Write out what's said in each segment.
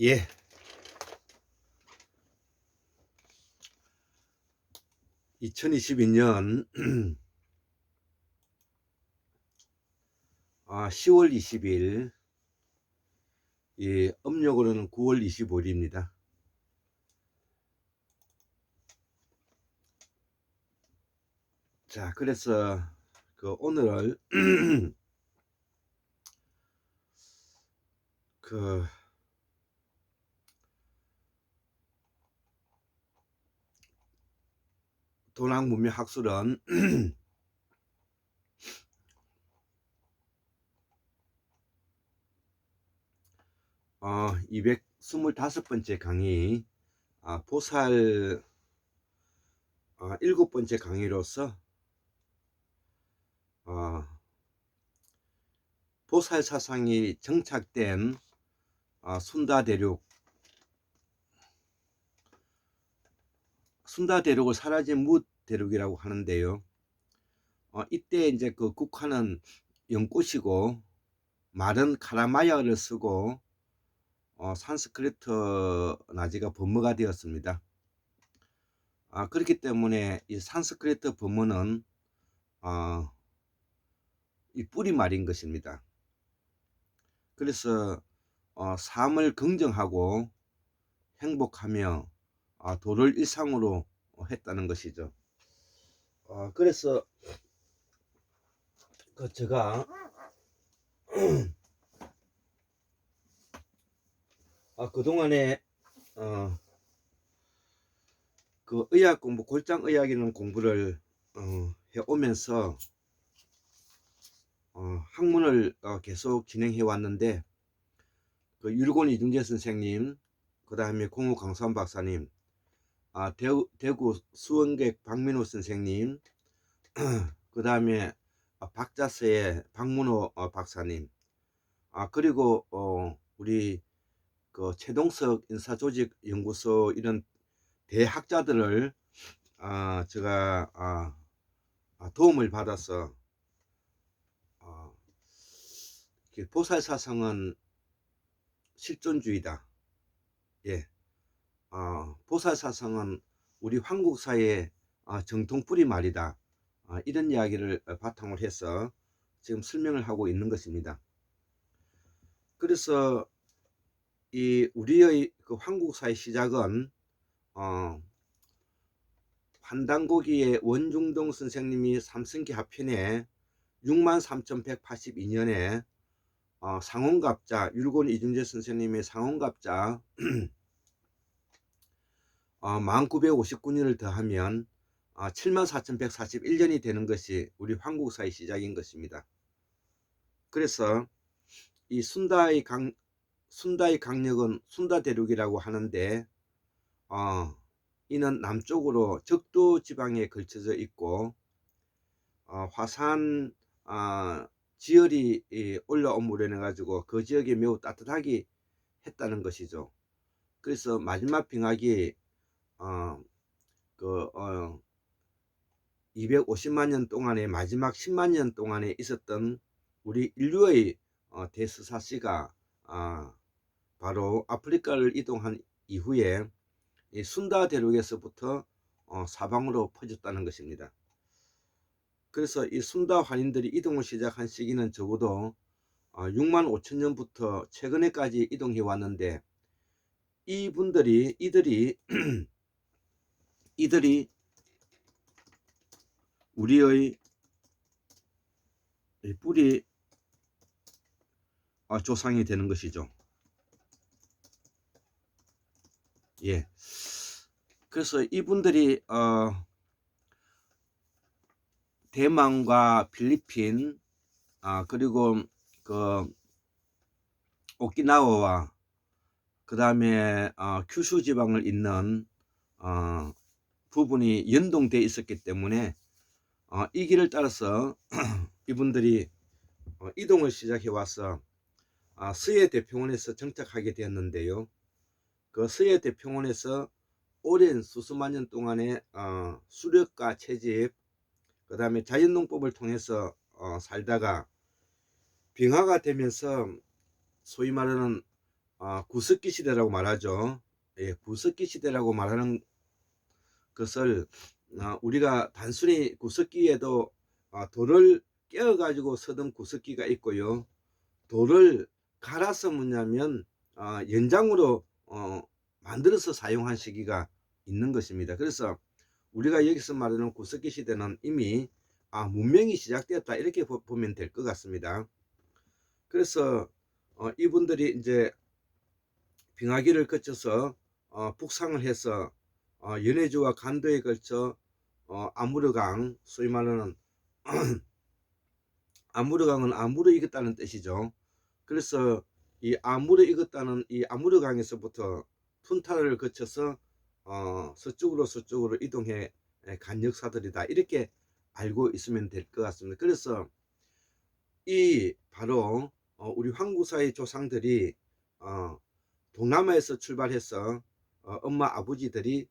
예. 2022년 10월 20일, 예, 음력으로는 9월 25일입니다. 자, 그래서 오늘 그 도랑문명학술은 225번째 강의, 보살 7번째 강의로서 보살 사상이 정착된 순다대륙을 사라진 무대륙이라고 하는데요. 이때 이제 그 국화는 연꽃이고 말은 카라마야를 쓰고 산스크리트 나지가 번모가 되었습니다. 그렇기 때문에 이 산스크리트 번모는 이 뿌리말인 것입니다. 그래서 삶을 긍정하고 행복하며 도를 일상으로 했다는 것이죠. 그래서 제가 그동안에 그 의학 공부, 골장의학이라는 공부를 해오면서 학문을 계속 진행해 왔는데, 그 율곤 이중재 선생님, 그 다음에 공우 강수환 박사님, 대구 수원객 박민호 선생님, 그 다음에 박자서의 박문호 박사님, 그리고 우리 그 최동석 인사조직연구소 이런 대학자들을 제가 도움을 받아서 보살사상은 실존주의다. 예, 보살사상은 우리 한국사의 정통뿌리 말이다. 이런 이야기를 바탕으로 해서 지금 설명을 하고 있는 것입니다. 그래서 이 우리의 그 한국사의 시작은 환단고기의 원중동 선생님이 삼성기 하편에 63,182년에 상원갑자, 율곤 이중재 선생님의 상원갑자 1959년을 더하면 74,141년이 되는 것이 우리 한국사의 시작인 것입니다. 그래서 이 순다의 강력은 순다대륙이라고 하는데 이는 남쪽으로 적도 지방에 걸쳐져 있고 화산 지열이 올라옴으로 인해 가지고 그 지역이 매우 따뜻하게 했다는 것이죠. 그래서 마지막 빙하기 250만 년 동안에 마지막 10만 년 동안에 있었던 우리 인류의 대스사시가 바로 아프리카를 이동한 이후에 이 순다 대륙에서부터 사방으로 퍼졌다는 것입니다. 그래서 이 순다 환인들이 이동을 시작한 시기는 적어도 6만 5천 년부터 최근에까지 이동해 왔는데, 이들이 우리의 뿌리 조상이 되는 것이죠. 예. 그래서 이분들이 대만과 필리핀 그리고 그 오키나와와 그 다음에 큐슈 지방을 잇는 부분이 연동되어 있었기 때문에 이 길을 따라서 이분들이 이동을 시작해 와서 서해 대평원에서 정착하게 되었는데요. 그 서해 대평원에서 오랜 수수만 년 동안의 수렵과 채집, 그 다음에 자연농법을 통해서 살다가 빙하가 되면서 소위 말하는 구석기 시대라고 말하죠. 예, 구석기 시대라고 말하는 것을 우리가 단순히 구석기에도 돌을 깨어 가지고 서던 구석기가 있고요. 돌을 갈아서 뭐냐면 연장으로 만들어서 사용한 시기가 있는 것입니다. 그래서 우리가 여기서 말하는 구석기 시대는 이미 문명이 시작되었다 이렇게 보면 될 것 같습니다. 그래서 이분들이 이제 빙하기를 거쳐서 북상을 해서 연해주와 간도에 걸쳐 아무르강, 소위 말하는 아무르강은 아무르 익었다는 뜻이죠. 그래서 이 아무르 익었다는 이 아무르강에서부터 푼타를 거쳐서 서쪽으로 이동해 간 역사들이다 이렇게 알고 있으면 될 것 같습니다. 그래서 이 바로 우리 황구사의 조상들이 동남아에서 출발해서 엄마 아버지들이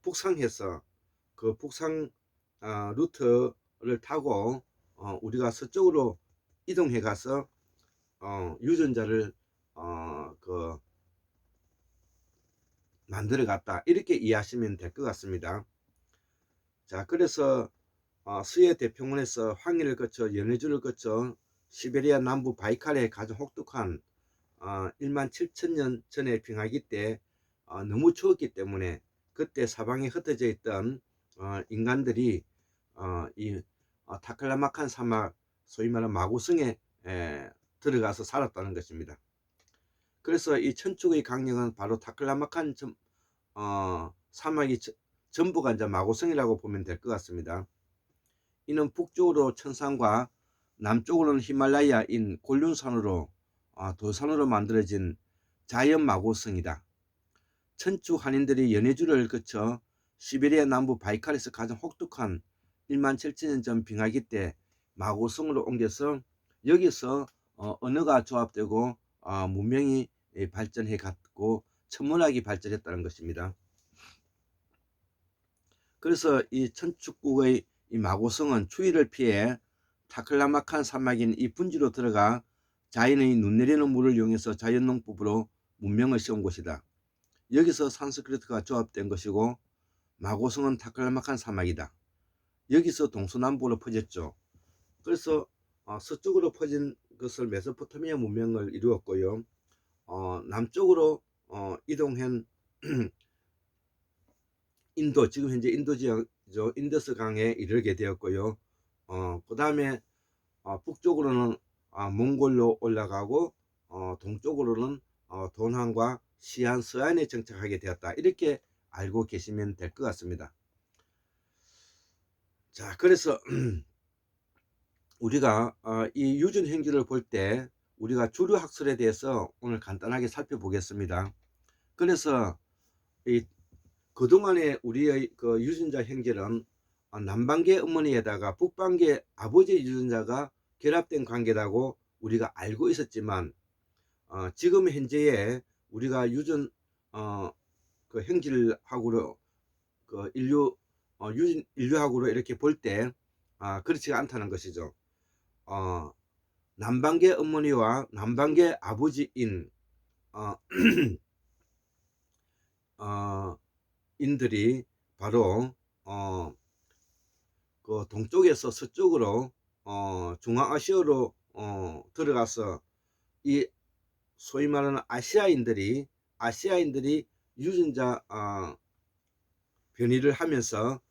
북상해서 그 북상 루트를 타고 우리가 서쪽으로 이동해 가서 유전자를 그 만들어 갔다 이렇게 이해하시면 될 것 같습니다. 자, 그래서 수해 대평원에서 황해를 거쳐 연해주를 거쳐 시베리아 남부 바이칼에 가장 혹독한 1만 7천 년 전에 빙하기 때 너무 추웠기 때문에 그때 사방에 흩어져 있던 인간들이 이 타클라마칸 사막 소위 말하는 마구성에 들어가서 살았다는 것입니다. 그래서 이 천축의 강령은 바로 타클라마칸 사막이 전부가 이제 마고성이라고 보면 될 것 같습니다. 이는 북쪽으로 천산과 남쪽으로는 히말라야인 곤륜산으로 도산으로 만들어진 자연 마고성이다. 천추 한인들이 연해주를 거쳐 시베리아 남부 바이칼에서 가장 혹독한 1만 7천 년 전 빙하기 때 마고성으로 옮겨서 여기서 언어가 조합되고 문명이 발전해 갔고 천문학이 발전했다는 것입니다. 그래서 이 천축국의 이 마고성은 추위를 피해 타클라마칸 사막인 이 분지로 들어가 자연의 눈 내리는 물을 이용해서 자연농법으로 문명을 씌운 곳이다. 여기서 산스크리트가 조합된 것이고 마고성은 타클라마칸 사막이다. 여기서 동서남북으로 퍼졌죠. 그래서 서쪽으로 퍼진 것을 메소포타미아 문명을 이루었고요. 남쪽으로 이동한 인도, 지금 현재 인도 지역이죠. 인더스 강에 이르게 되었고요. 그 다음에 북쪽으로는 몽골로 올라가고 동쪽으로는 돈항과 시안, 서안에 정착하게 되었다. 이렇게 알고 계시면 될 것 같습니다. 자, 그래서 우리가 이 유전 행주를 볼 때 우리가 주류 학설에 대해서 오늘 간단하게 살펴보겠습니다. 그래서 이 그동안에 우리의 그 유전자 형제는 남방계 어머니에다가 북방계 아버지 유전자가 결합된 관계라고 우리가 알고 있었지만 지금 현재에 우리가 유전 그 형질학으로 그 인류학으로 이렇게 볼 때 그렇지가 않다는 것이죠. 남방계 어머니와 남방계 아버지인 인들이 바로 그 동쪽에서 서쪽으로 중앙아시아로 들어가서 이 소위 말하는 아시아인들이 유전자 변이를 하면서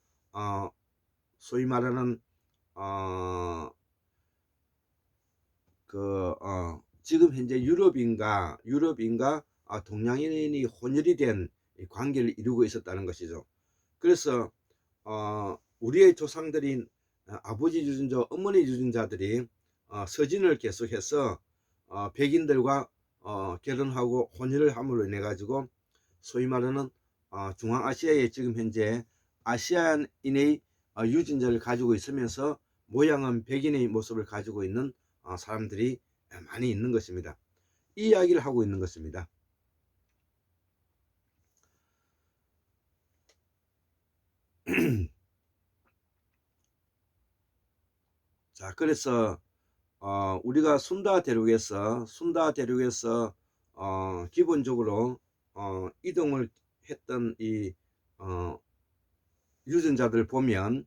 소위 말하는 지금 현재 유럽인과 동양인이 혼혈이 된 관계를 이루고 있었다는 것이죠. 그래서 우리의 조상들인 아버지 유전자, 어머니 유전자들이 서진을 계속해서 백인들과 결혼하고 혼혈을 함으로 인해 가지고 소위 말하는 중앙아시아에 지금 현재 아시아인의 유전자를 가지고 있으면서 모양은 백인의 모습을 가지고 있는 사람들이 많이 있는 것입니다. 이 이야기를 하고 있는 것입니다. 자, 그래서 우리가 순다 대륙에서 기본적으로 이동을 했던 이 유전자들 보면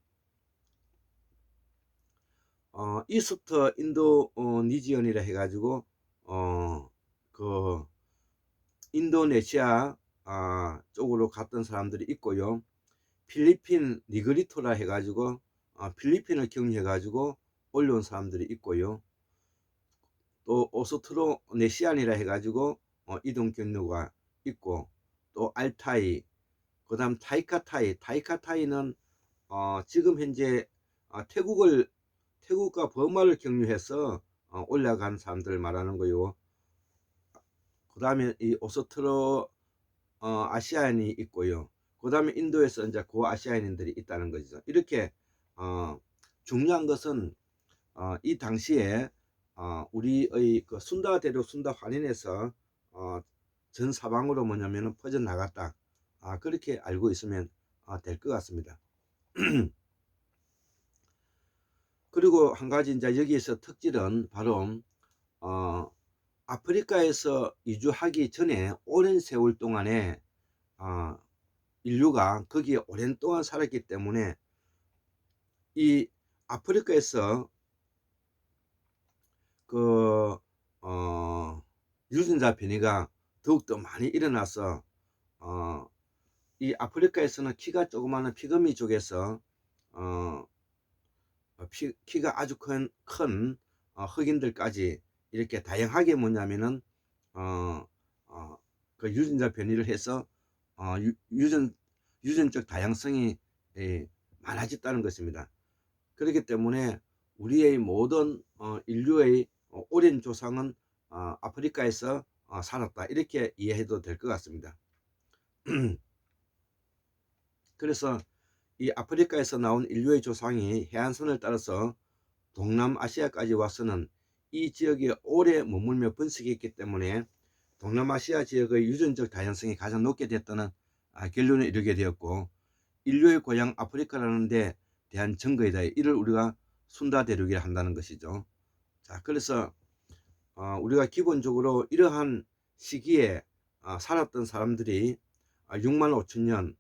이스트 인도니지언이라 해가지고 그 인도네시아 쪽으로 갔던 사람들이 있고요. 필리핀 니그리토라 해가지고 필리핀을 경유해가지고 올려온 사람들이 있고요. 또 오스트로네시안이라 해가지고 이동 경로가 있고, 또 알타이, 그 다음 타이카타이는 지금 현재 태국과 버마를 경유해서 올라간 사람들 말하는 거요. 그 다음에 이 오스트로 아시아인이 있고요. 그 다음에 인도에서 이제 고아시아인들이 있다는 거죠. 이렇게 중요한 것은 이 당시에 우리의 그 순다 대륙 순다 환인에서 전 사방으로 뭐냐면은 퍼져 나갔다. 그렇게 알고 있으면 될 것 같습니다. 그리고 한 가지 이제 여기에서 특질은 바로 아프리카에서 이주하기 전에 오랜 세월 동안에 인류가 거기에 오랜 동안 살았기 때문에 이 아프리카에서 그 유전자 변이가 더욱더 많이 일어나서 이 아프리카에서는 키가 조그마한 피그미 쪽에서 키가 아주 큰 흑인들까지 이렇게 다양하게 뭐냐면은 그 유전자 변이를 해서 유전적 다양성이 많아졌다는 것입니다. 그렇기 때문에 우리의 모든 인류의 오랜 조상은 아프리카에서 살았다, 이렇게 이해해도 될 것 같습니다. 그래서 이 아프리카에서 나온 인류의 조상이 해안선을 따라서 동남아시아까지 와서는 이 지역에 오래 머물며 번식했기 때문에 동남아시아 지역의 유전적 다양성이 가장 높게 됐다는 결론에 이르게 되었고, 인류의 고향 아프리카라는 데 대한 증거이다. 이를 우리가 순다 대륙이라 한다는 것이죠. 자, 그래서 우리가 기본적으로 이러한 시기에 살았던 사람들이 6만 5천 년,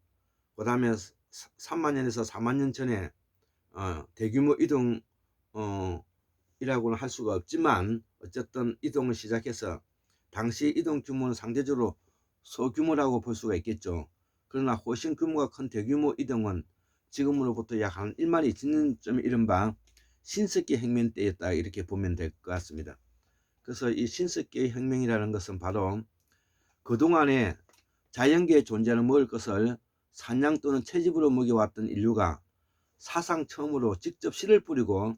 그 다음에 3만 년에서 4만 년 전에 대규모 이동 이라고는 할 수가 없지만 어쨌든 이동을 시작해서 당시 이동 규모는 상대적으로 소규모라고 볼 수가 있겠죠. 그러나 훨씬 규모가 큰 대규모 이동은 지금으로부터 약 한 1만 2천 년쯤 이른바 신석기 혁명 때였다, 이렇게 보면 될 것 같습니다. 그래서 이 신석기 혁명이라는 것은 바로 그동안에 자연계에 존재하는 먹을 것을 산양 또는 채집으로 먹여왔던 인류가 사상 처음으로 직접 씨를 뿌리고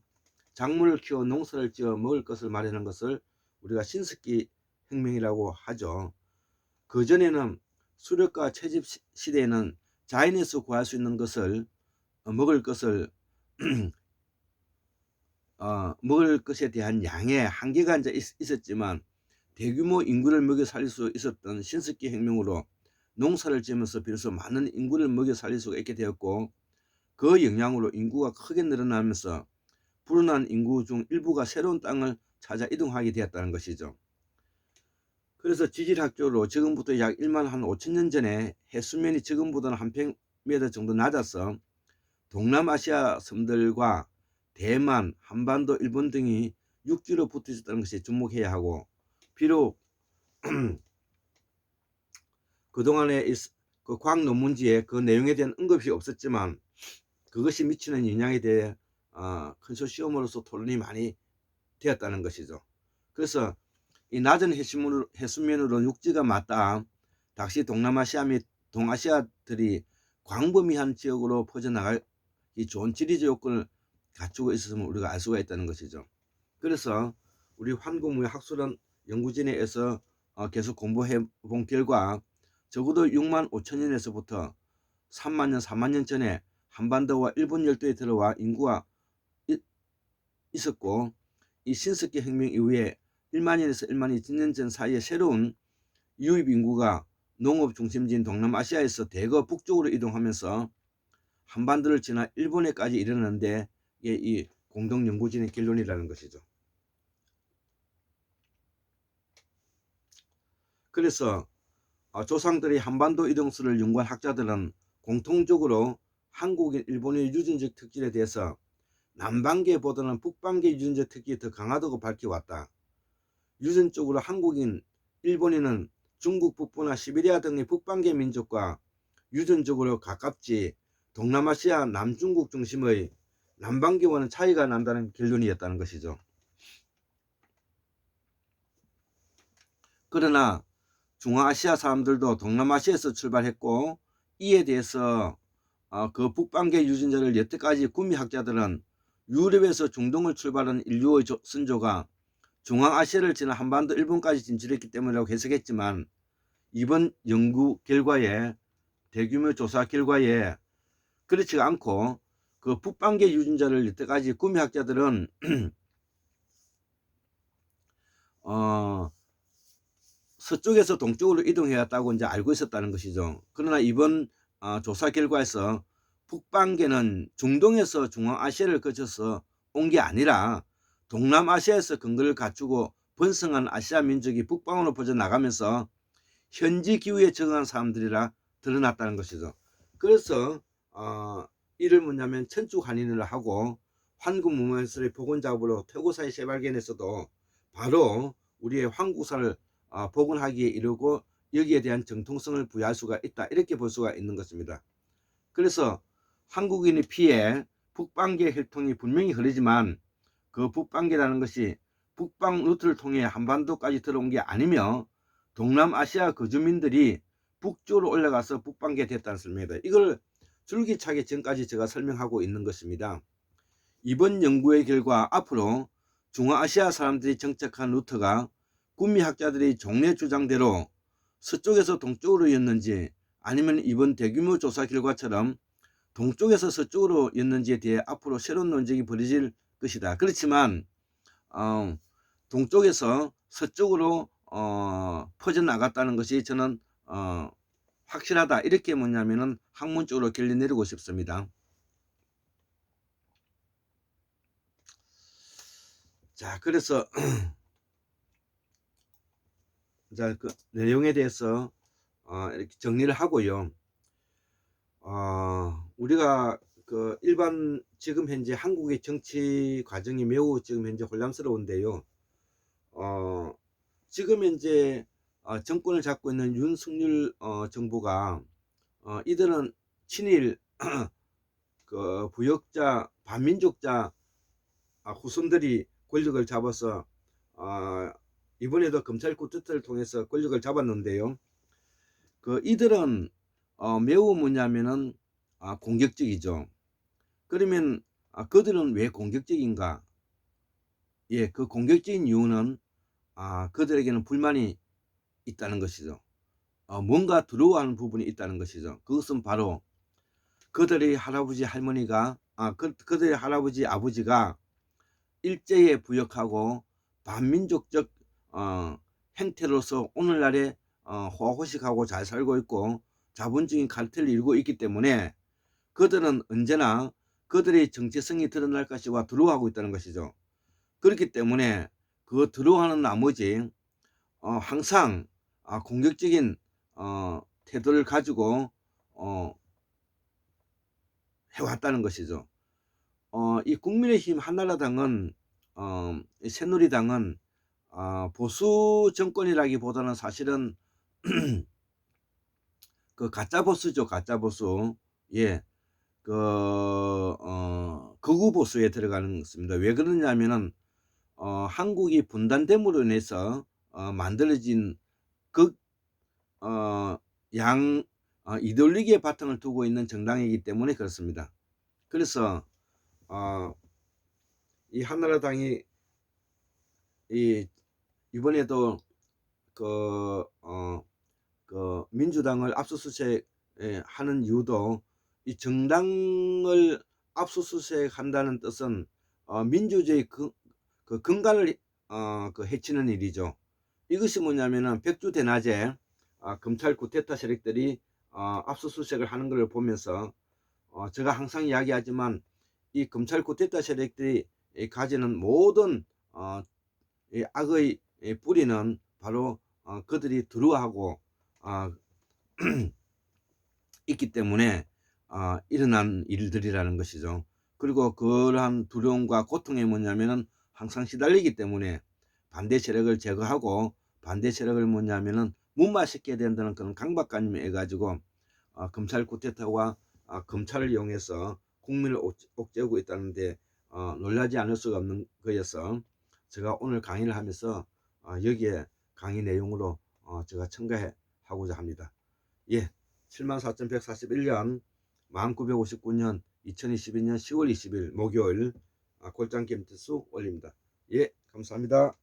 작물을 키워 농사를 지어 먹을 것을 마련한 것을 우리가 신석기 혁명이라고 하죠. 그전에는 수렵과 채집 시대에는 자연에서 구할 수 있는 것을 먹을 것을 먹을 것에 대한 양의 한계가 이제 있었지만 대규모 인구를 먹여 살릴 수 있었던 신석기 혁명으로 농사를 지으면서 비로소 많은 인구를 먹여 살릴 수가 있게 되었고, 그 영향으로 인구가 크게 늘어나면서 불어난 인구 중 일부가 새로운 땅을 찾아 이동하게 되었다는 것이죠. 그래서 지질학적으로 지금부터 약 1만 한 5천 년 전에 해수면이 지금보다는 한 평미터 정도 낮아서 동남아시아 섬들과 대만, 한반도, 일본 등이 육지로 붙어 있었다는 것에 주목해야 하고, 비록 그동안에 그 과학 논문지에 그 내용에 대한 언급이 없었지만 그것이 미치는 영향에 대해 컨소시엄으로서 토론이 많이 되었다는 것이죠. 그래서 이 낮은 해수면으로 육지가 맞닿아 당시 동남아시아 및 동아시아들이 광범위한 지역으로 퍼져나가기 좋은 지리적 요건을 갖추고 있었음을 우리가 알 수가 있다는 것이죠. 그래서 우리 환구무의 학술원 연구진에서 계속 공부해 본 결과 적어도 6만 5천 년에서부터 3만 년, 4만 년 전에 한반도와 일본 열도에 들어와 인구가 있었고, 이 신석기 혁명 이후에 1만 년에서 1만 2천 년 전 사이에 새로운 유입 인구가 농업 중심지인 동남아시아에서 대거 북쪽으로 이동하면서 한반도를 지나 일본에까지 이르는데 이게 이 공동 연구진의 결론이라는 것이죠. 그래서 조상들이 한반도 이동수를 연구한 학자들은 공통적으로 한국인, 일본의 유전적 특질에 대해서 남반계보다는 북반계 유전적 특질이 더 강하다고 밝혀왔다. 유전적으로 한국인, 일본인은 중국 북부나 시베리아 등의 북반계 민족과 유전적으로 가깝지 동남아시아 남중국 중심의 남반계와는 차이가 난다는 결론이었다는 것이죠. 그러나 중앙아시아 사람들도 동남아시아에서 출발했고, 이에 대해서 그 북반계 유전자를 여태까지 구미학자들은 유럽에서 중동을 출발한 인류의 선조가 중앙아시아를 지나 한반도 일본까지 진출했기 때문이라고 해석했지만, 이번 연구 결과에, 대규모 조사 결과에 그렇지가 않고, 그 북반계 유전자를 여태까지 구미학자들은 서쪽에서 동쪽으로 이동해 왔다고 이제 알고 있었다는 것이죠. 그러나 이번 조사 결과에서 북반계는 중동에서 중앙아시아를 거쳐서 온 게 아니라 동남아시아에서 근거를 갖추고 번성한 아시아 민족이 북방으로 퍼져나가면서 현지 기후에 적응한 사람들이라 드러났다는 것이죠. 그래서 이를 뭐냐면 천축한인을 하고 환구문명설의 복원작업으로 퇴고사의 재발견에서도 바로 우리의 환구사를 복원하기에 이르고 여기에 대한 정통성을 부여할 수가 있다, 이렇게 볼 수가 있는 것입니다. 그래서 한국인의 피에 북반계 혈통이 분명히 흐르지만 그 북반계라는 것이 북방 루트를 통해 한반도까지 들어온 게 아니며 동남아시아 거주민들이 북쪽으로 올라가서 북반계 됐다는 설명이다. 이걸 줄기차게 전까지 제가 설명하고 있는 것입니다. 이번 연구의 결과 앞으로 중앙아시아 사람들이 정착한 루트가 구미학자들의 종래 주장대로 서쪽에서 동쪽으로였는지 아니면 이번 대규모 조사 결과처럼 동쪽에서 서쪽으로였는지에 대해 앞으로 새로운 논쟁이 벌어질 것이다. 그렇지만 동쪽에서 서쪽으로 퍼져나갔다는 것이 저는 확실하다, 이렇게 뭐냐면은 학문적으로 결론 내리고 싶습니다. 자, 그래서 자, 그 내용에 대해서 이렇게 정리를 하고요. 우리가 그 일반 지금 현재 한국의 정치 과정이 매우 지금 현재 혼란스러운데요. 지금 현재 정권을 잡고 있는 윤석열 정부가 이들은 친일 그 부역자 반민족자 후손들이 권력을 잡아서 이번에도 검찰 쿠데타를 통해서 권력을 잡았는데요. 그 이들은 매우 뭐냐면은 공격적이죠. 그러면 그들은 왜 공격적인가? 예, 그 공격적인 이유는 그들에게는 불만이 있다는 것이죠. 뭔가 두려워하는 부분이 있다는 것이죠. 그것은 바로 그들의 할아버지 할머니가 그들의 할아버지 아버지가 일제에 부역하고 반민족적 행태로서 오늘날에 호호식하고 잘 살고 있고 자본주의 카르텔을 이루고 있기 때문에 그들은 언제나 그들의 정체성이 드러날 것이와 두려워하고 있다는 것이죠. 그렇기 때문에 그 두려워하는 나머지 항상 공격적인 태도를 가지고 해왔다는 것이죠. 이 국민의힘 한나라당은 새누리당은 보수 정권이라기보다는 사실은 그 가짜 보수죠, 가짜 보수. 예, 극우 보수에 들어가는 것입니다. 왜 그러냐면은 한국이 분단됨으로 인해서 만들어진 양 이데올로기의 바탕을 두고 있는 정당이기 때문에 그렇습니다. 그래서 이 한나라당이 이번에도 그 민주당을 압수수색 하는 이유도 이 정당을 압수수색한다는 뜻은 민주주의 그 근간을 해치는 일이죠. 이것이 뭐냐면은 백주대낮에 검찰 쿠데타 세력들이 압수수색을 하는 것을 보면서 제가 항상 이야기하지만 이 검찰 쿠데타 세력들이 가지는 모든 이 악의 뿌리는 바로 그들이 두려워하고 있기 때문에 일어난 일들이라는 것이죠. 그리고 그러한 두려움과 고통이 뭐냐면은 항상 시달리기 때문에 반대 세력을 제거하고, 반대 세력을 뭐냐면은 무마시켜야 된다는 그런 강박관념에 가지고 검찰 쿠데타와 검찰을 이용해서 국민을 옥죄고 있다는데 놀라지 않을 수가 없는 거여서 제가 오늘 강의를 하면서 여기에 강의 내용으로 제가 첨가해 하고자 합니다. 예, 74,141년 1959년 2022년 10월 20일 목요일 골장 게임 특수 올립니다. 예, 감사합니다.